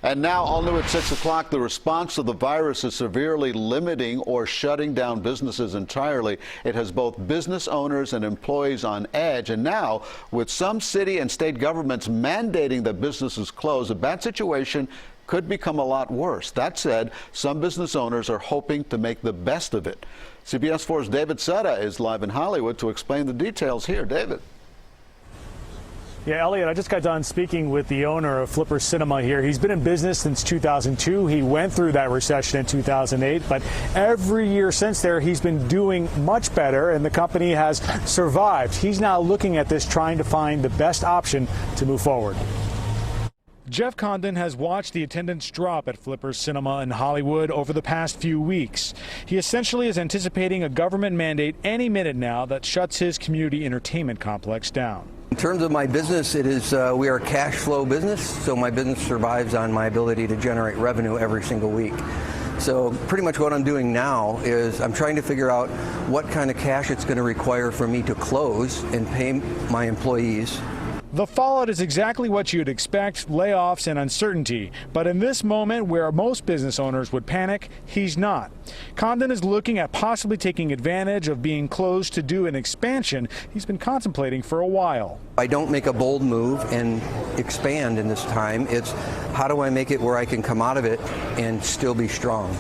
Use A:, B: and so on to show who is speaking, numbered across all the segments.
A: And now, all new at 6 o'clock, the response to the virus is severely limiting or shutting down businesses entirely. It has both business owners and employees on edge. And now, with some city and state governments mandating that businesses close, a bad situation could become a lot worse. That said, some business owners are hoping to make the best of it. CBS 4's David Sutta is live in Hollywood to explain the details here. David.
B: Yeah, Elliot, I just got done speaking with the owner of Flipper Cinema here. He's been in business since 2002. He went through that recession in 2008, but every year since there, he's been doing much better, and the company has survived. He's now looking at this, trying to find the best option to move forward. Jeff Condon has watched the attendance drop at Flipper Cinema in Hollywood over the past few weeks. He essentially is anticipating a government mandate any minute now that shuts his community entertainment complex down.
C: In terms of my business, we are a cash flow business, so my business survives on my ability to generate revenue every single week. So pretty much what I'm doing now is I'm trying to figure out what kind of cash it's going to require for me to close and pay my employees.
B: The fallout is exactly what you'd expect, layoffs and uncertainty. But in this moment where most business owners would panic, he's not. Condon is looking at possibly taking advantage of being closed to do an expansion he's been contemplating for a while.
C: I don't make a bold move and expand in this time. It's how do I make it where I can come out of it and still be strong.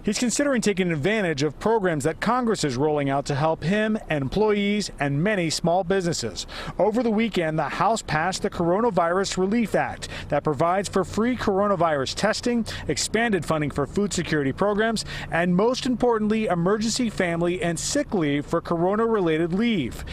B: He's considering taking advantage of programs that Congress is rolling out to help him and employees and many small businesses. Over the weekend, the House passed the Coronavirus Relief Act that provides for free coronavirus testing, expanded funding for food security programs, and most importantly, emergency family and sick leave for corona-related leave.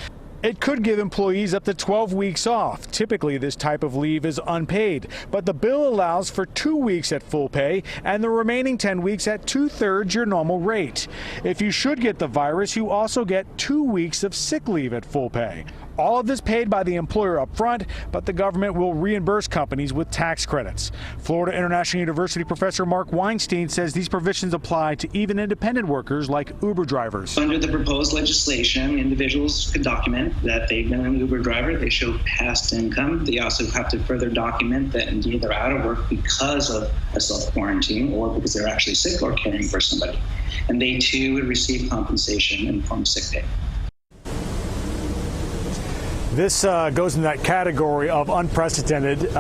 B: It could give employees up to 12 weeks off. Typically, this type of leave is unpaid, but the bill allows for 2 weeks at full pay and the remaining 10 weeks at 2/3 your normal rate. If you should get the virus, you also get 2 weeks of sick leave at full pay. All of this paid by the employer up front, but the government will reimburse companies with tax credits. Florida International University professor Mark Weinstein says these provisions apply to even independent workers like Uber drivers.
D: Under the proposed legislation, individuals could document that they've been an Uber driver. They show past income. They also have to further document that indeed they're out of work because of a self-quarantine or because they're actually sick or caring for somebody. And they too would receive compensation in the form of sick pay.
B: This goes in that category of unprecedented.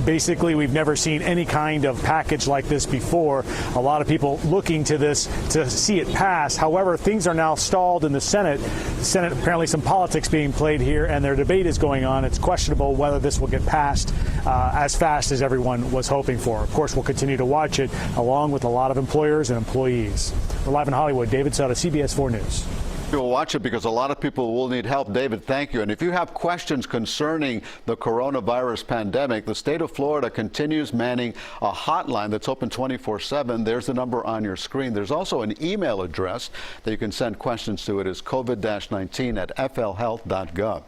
B: Basically, we've never seen any kind of package like this before. A lot of people looking to this to see it pass. However, things are now stalled in the Senate. The Senate, apparently some politics being played here, and their debate is going on. It's questionable whether this will get passed as fast as everyone was hoping for. Of course, we'll continue to watch it, along with a lot of employers and employees. We're live in Hollywood. David Sutta, CBS 4 News.
A: We'll watch it because a lot of people will need help. David, thank you. And if you have questions concerning the coronavirus pandemic, the state of Florida continues manning a hotline that's open 24/7. There's the number on your screen. There's also an email address that you can send questions to. It is covid-19@flhealth.gov.